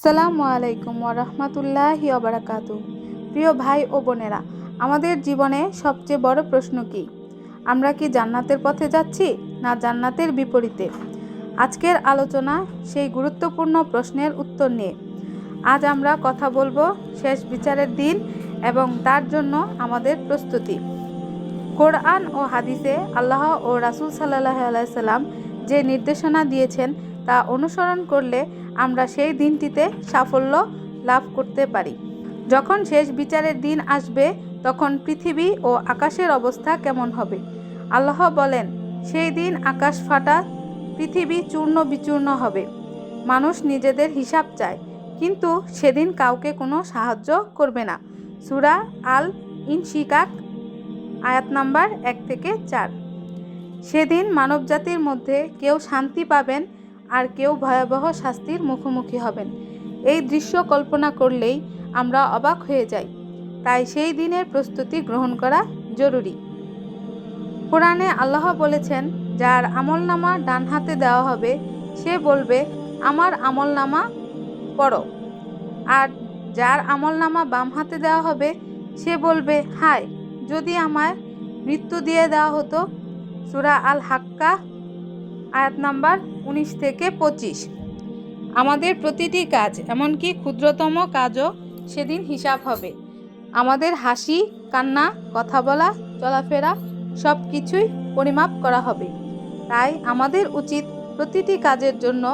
আসসালামু আলাইকুম ওরহমতুল্লাহি ওবারাকাতু। প্রিয় ভাই ও বোনেরা, আমাদের জীবনে সবচেয়ে বড় প্রশ্ন কি? আমরা কি জান্নাতের পথে যাচ্ছি না জান্নাতের বিপরীতে? আজকের আলোচনা সেই গুরুত্বপূর্ণ প্রশ্নের উত্তর নিয়ে। আজ আমরা কথা বলবো শেষ বিচারের দিন এবং তার জন্য আমাদের প্রস্তুতি। কোরআন ও হাদিসে আল্লাহ ও রাসূল সাল্লাল্লাহু আলাইহি সাল্লাম যে নির্দেশনা দিয়েছেন তা অনুসরণ করলে আমরা সেই দিনটিতে সাফল্য লাভ করতে পারি। যখন শেষ বিচারের দিন আসবে তখন পৃথিবী ও আকাশের অবস্থা কেমন হবে? আল্লাহ বলেন, সেই দিন আকাশ ফাটা, পৃথিবী চূর্ণ বিচূর্ণ হবে। মানুষ নিজেদের হিসাব চায়, কিন্তু সেদিন কাউকে কোনো সাহায্য করবে না। সূরা আল ইনশিকাক আয়াত নাম্বার 1-4। সেদিন মানবজাতির মধ্যে কেউ শান্তি পাবেন আর কেউ ভয়াবহ শাস্তির মুখোমুখি হবেন। এই দৃশ্য কল্পনা করলেই আমরা অবাক হয়ে যাই। তাই সেই দিনের প্রস্তুতি গ্রহণ করা জরুরি। কোরআনে আল্লাহ বলেছেন, যার আমলনামা ডান হাতে দেওয়া হবে সে বলবে, আমার আমলনামা পড়ো। আর যার আমলনামা বাম হাতে দেওয়া হবে সে বলবে, হায়, যদি আমার মৃত্যু দিয়ে দেওয়া হতো। সূরা আল হাক্কা আয়াত নাম্বার 19-25। আমাদের প্রতিটি কাজ, এমনকি ক্ষুদ্রতম কাজও সেদিন হিসাব হবে। আমাদের হাসি, কান্না, কথা বলা, চলাফেরা সব কিছুই পরিমাপ করা হবে। তাই আমাদের উচিত প্রতিটি কাজের জন্য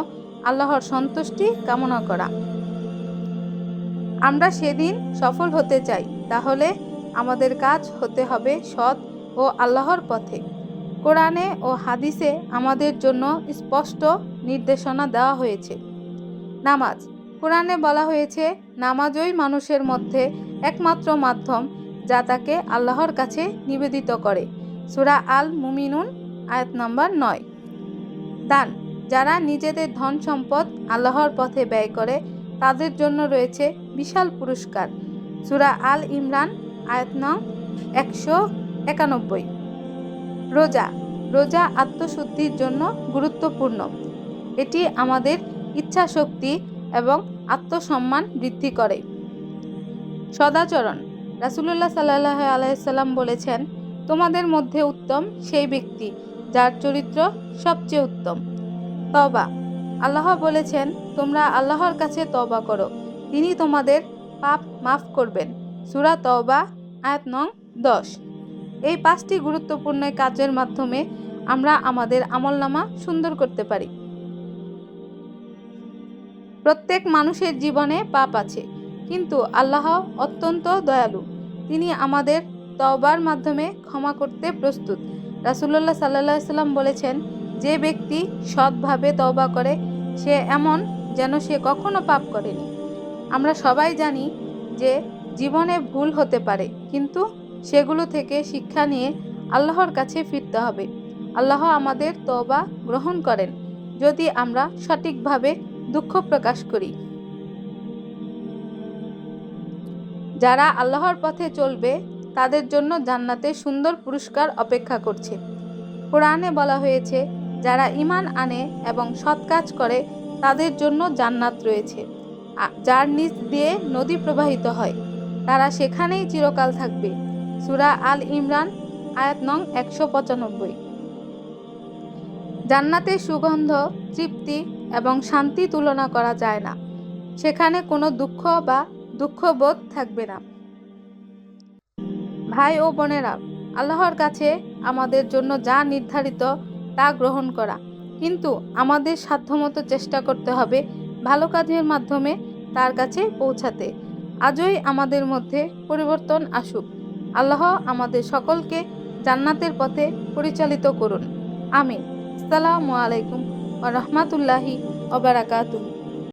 আল্লাহর সন্তুষ্টি কামনা করা। আমরা সেদিন সফল হতে চাই, তাহলে আমাদের কাজ হতে হবে সৎ ও আল্লাহর পথে। কোরআনে ও হাদিসে আমাদের জন্য স্পষ্ট নির্দেশনা দেওয়া হয়েছে। নামাজ। কোরআনে বলা হয়েছে, নামাজই মানুষের মধ্যে একমাত্র মাধ্যম যা তাকে আল্লাহর কাছে নিবেদিত করে। সূরা আল মুমিনুন আয়াত নাম্বার 9। দান। যারা নিজেদের ধন সম্পদ আল্লাহর পথে ব্যয় করে তাদের জন্য রয়েছে বিশাল পুরস্কার। সূরা আল ইমরান আয়াত নং 191। রোজা। রোজা আত্মশুদ্ধির জন্য গুরুত্বপূর্ণ। এটি আমাদের ইচ্ছা শক্তি এবং আত্মসম্মান বৃদ্ধি করে। সদাচরণ। রাসূলুল্লাহ সাল্লাল্লাহু আলাইহি সাল্লাম বলেছেন, তোমাদের মধ্যে উত্তম সেই ব্যক্তি যার চরিত্র সবচেয়ে উত্তম। তওবা। আল্লাহ বলেছেন, তোমরা আল্লাহর কাছে তওবা করো, তিনি তোমাদের পাপ মাফ করবেন। সূরা তওবা আয়াত নং 10। এই 5টি গুরুত্বপূর্ণ কাজের মাধ্যমে আমরা আমাদের আমলনামা সুন্দর করতে পারি। প্রত্যেক মানুষের জীবনে পাপ আছে, কিন্তু আল্লাহ অত্যন্ত দয়ালু। তিনি আমাদের তওবার মাধ্যমে ক্ষমা করতে প্রস্তুত। রাসূলুল্লাহ সাল্লাল্লাহু আলাইহি সাল্লাম বলেছেন, যে ব্যক্তি সৎভাবে তওবা করে সে এমন যেন সে কখনো পাপ করেনি। আমরা সবাই জানি যে জীবনে ভুল হতে পারে, কিন্তু সেগুলো থেকে শিক্ষা নিয়ে আল্লাহর কাছে ফিরতে হবে। আল্লাহ আমাদের তওবা গ্রহণ করেন যদি আমরা সঠিকভাবে দুঃখ প্রকাশ করি। যারা আল্লাহর পথে চলবে তাদের জন্য জান্নাতে সুন্দর পুরস্কার অপেক্ষা করছে। কোরআনে বলা হয়েছে, যারা ঈমান আনে এবং সৎ কাজ করে তাদের জন্য জান্নাত রয়েছে, যার নিচ দিয়ে নদী প্রবাহিত হয়, তারা সেখানেই চিরকাল থাকবে। সূরা আল ইমরান আয়াত নং 195। জান্নাতের সুগন্ধ, তৃপ্তি এবং শান্তি তুলনা করা যায় না। সেখানে কোনো দুঃখ বা দুঃখবোধ থাকবে না। ভাই ও বোনেরা, আল্লাহর কাছে আমাদের জন্য যা নির্ধারিত তা গ্রহণ করা, কিন্তু আমাদের সাধ্যমতো চেষ্টা করতে হবে ভালো কাজের মাধ্যমে তার কাছে পৌঁছাতে। আজই আমাদের মধ্যে পরিবর্তন আসুক। আল্লাহ আমাদের সকলকে জান্নাতের পথে পরিচালিত করুন। আমিন। আসসালামু আলাইকুম ওয়া রাহমাতুল্লাহি ওয়া বারাকাতুহু।